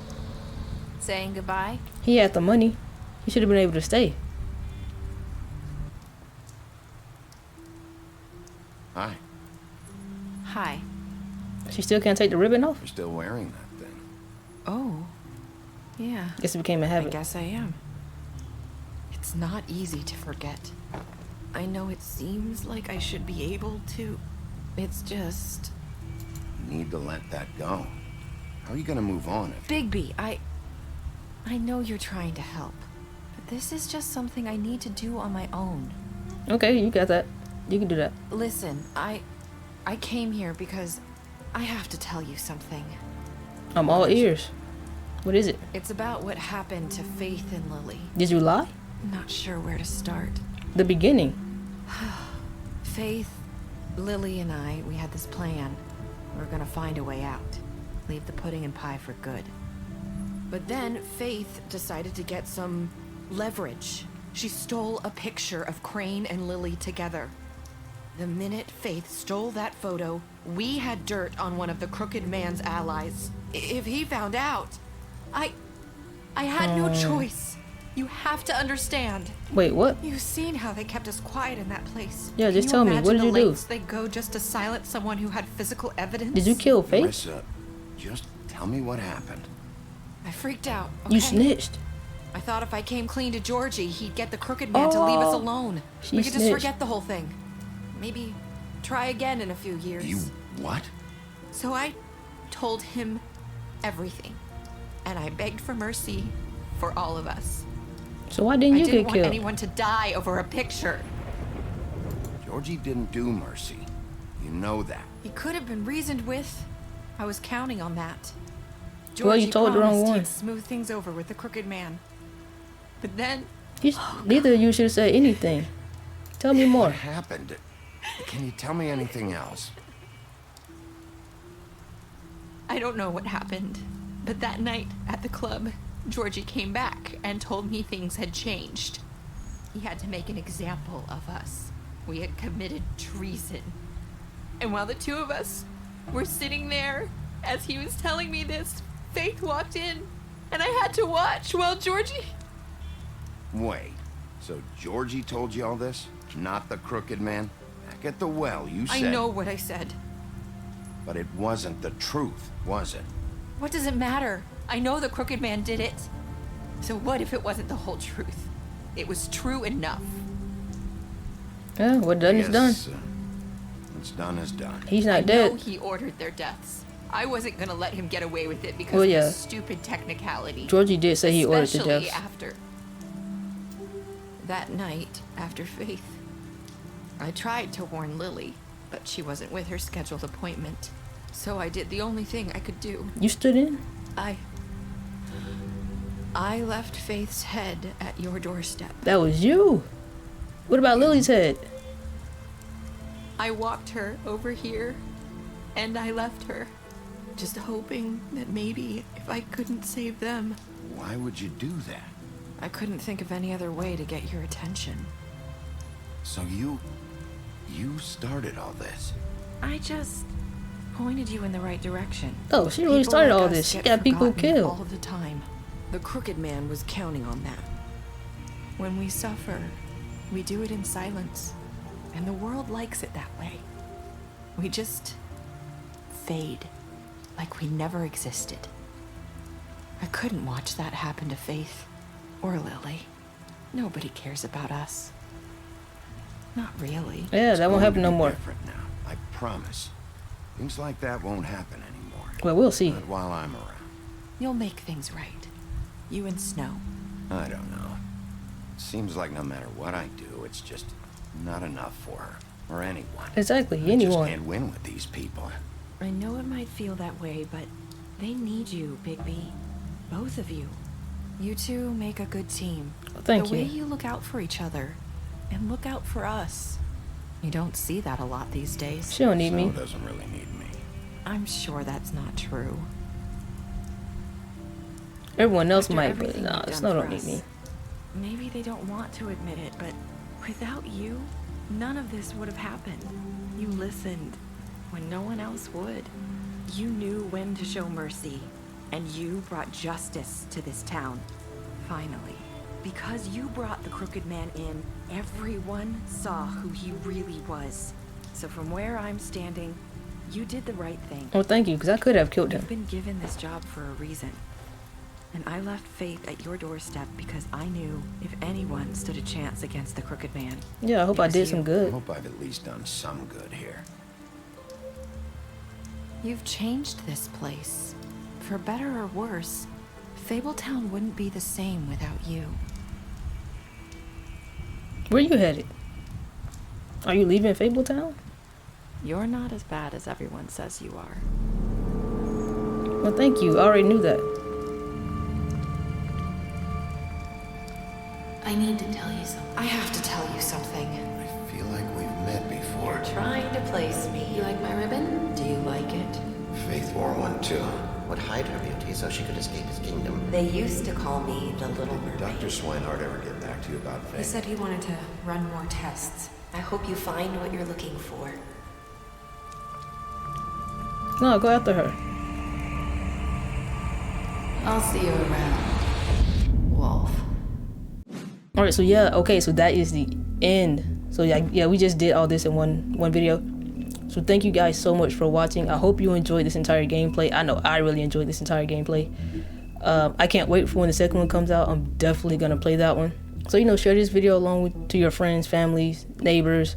Saying goodbye? He had the money. He should have been able to stay. Hi. Hi. She still can't take the ribbon off? You're still wearing that thing. Oh. Yeah. Guess it became a habit. I guess I am. It's not easy to forget. I know it seems like I should be able to. It's just... You need to let that go. How are you gonna move on if... Bigby, I know you're trying to help, but this is just something I need to do on my own. Okay, you got that. You can do that. Listen, I came here because I have to tell you something. I'm all ears. What is it? It's about what happened to Faith and Lily. Did you lie? I'm not sure where to start. The beginning. Faith, Lily, and I, we had this plan. We were gonna find a way out. Leave the pudding and pie for good. But then Faith decided to get some leverage. She stole a picture of Crane and Lily together. The minute Faith stole that photo, we had dirt on one of the Crooked Man's allies. If he found out, I had no choice. You have to understand. Wait, what? You've seen how they kept us quiet in that place. Yeah, just Can tell me. What did you the do? lengths they go just to silence someone who had physical evidence? Did you kill Faith? Marissa, just tell me what happened. I freaked out. You okay? snitched. I thought if I came clean to Georgie, he'd get the Crooked Man to leave us Oh, alone. she We could just snitched. forget the whole thing. Maybe try again in a few years. You what? So I told him everything. And I begged for mercy for all of us. So why didn't you I didn't get want killed? anyone to die over a picture. Georgie didn't do mercy. You know that. He could have been reasoned with. I was counting on that. Well, you Georgie told the wrong promised one. he'd smooth things over with the Crooked Man. But then... Neither of you should have said anything. Tell me more. What happened? Can you tell me anything else? I don't know what happened, but that night at the club, Georgie came back and told me things had changed. He had to make an example of us. We had committed treason. And while the two of us were sitting there, as he was telling me this, Faith walked in, and I had to watch while Georgie... Wait, so Georgie told you all this? Not the Crooked Man? Back at the well, you said... I know what I said. But it wasn't the truth, was it? What does it matter? I know the Crooked Man did it. So what if it wasn't the whole truth? It was true enough. Yeah, what done is done. What's done is done. He's not I dead. know he ordered their deaths. I wasn't gonna let him get away with it because Well, of yeah. this stupid technicality. Georgie did say he ordered the Especially deaths. after that night after Faith. I tried to warn Lily, but she wasn't with her scheduled appointment. So I did the only thing I could do. You stood in? I left Faith's head at your doorstep. That was you. What about Lily's head? I walked her over here, and I left her, just hoping that maybe if I couldn't save them. Why would you do that? I couldn't think of any other way to get your attention. So you started all this? I just pointed you in the right direction. Oh, she really People started like all us this. She get got people forgotten killed. all the time. The Crooked Man was counting on that. When we suffer, we do it in silence, and the world likes it that way. We just fade, like we never existed. I couldn't watch that happen to Faith or Lily. Nobody cares about us. Not really. Yeah, that won't happen no more. Different now, I promise. Things like that won't happen anymore. Well, we'll see. Not while I'm around. You'll make things right. You and Snow. I don't know. It seems like no matter what I do, it's just not enough for her or anyone. Exactly, I anyone. just can't win with these people. I know it might feel that way, but they need you, Bigby. Both of you. You two make a good team. Thank the you. way you look out for each other and look out for us. You don't see that a lot these days. She don't need me. Snow doesn't really need me. I'm sure that's not true. Everyone else After might, but everything nah, you've done Snow for don't need us, me. Maybe they don't want to admit it, but without you, none of this would have happened. You listened when no one else would. You knew when to show mercy, and you brought justice to this town. Finally. Because you brought the Crooked Man in, everyone saw who he really was. So from where I'm standing, you did the right thing. Oh, thank you, because I could have killed him. You've been given this job for a reason. And I left Faith at your doorstep because I knew if anyone stood a chance against the Crooked Man. Yeah, I hope I did some I good. hope I've at least done some good here. You've changed this place. For better or worse, Fabletown wouldn't be the same without you. Where you headed? Are you leaving Fabletown? You're not as bad as everyone says you are. Well, thank you. I already knew that. I need to tell you something. I have to tell you something. I feel like we've met before. Trying to place me. You like my ribbon? Do you like it? Faith wore one too. Would hide her beauty so she could escape his kingdom. They used to call me the Little Mermaid. Dr. Swinehart ever get back to you about Faith? He said he wanted to run more tests. I hope you find what you're looking for. No, go after her. I'll see you around, Wolf. All right, so yeah, okay, so that is the end. So yeah, we just did all this in one video. So thank you guys so much for watching. I hope you enjoyed this entire gameplay. I know I really enjoyed this entire gameplay. I can't wait for when the second one comes out. I'm definitely gonna play that one. So share this video along to your friends, families, neighbors.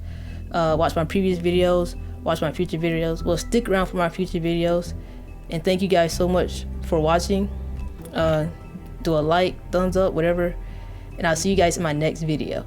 Watch my previous videos. Watch my future videos. Well, stick around for my future videos. And thank you guys so much for watching. Do a like, thumbs up, whatever. And I'll see you guys in my next video.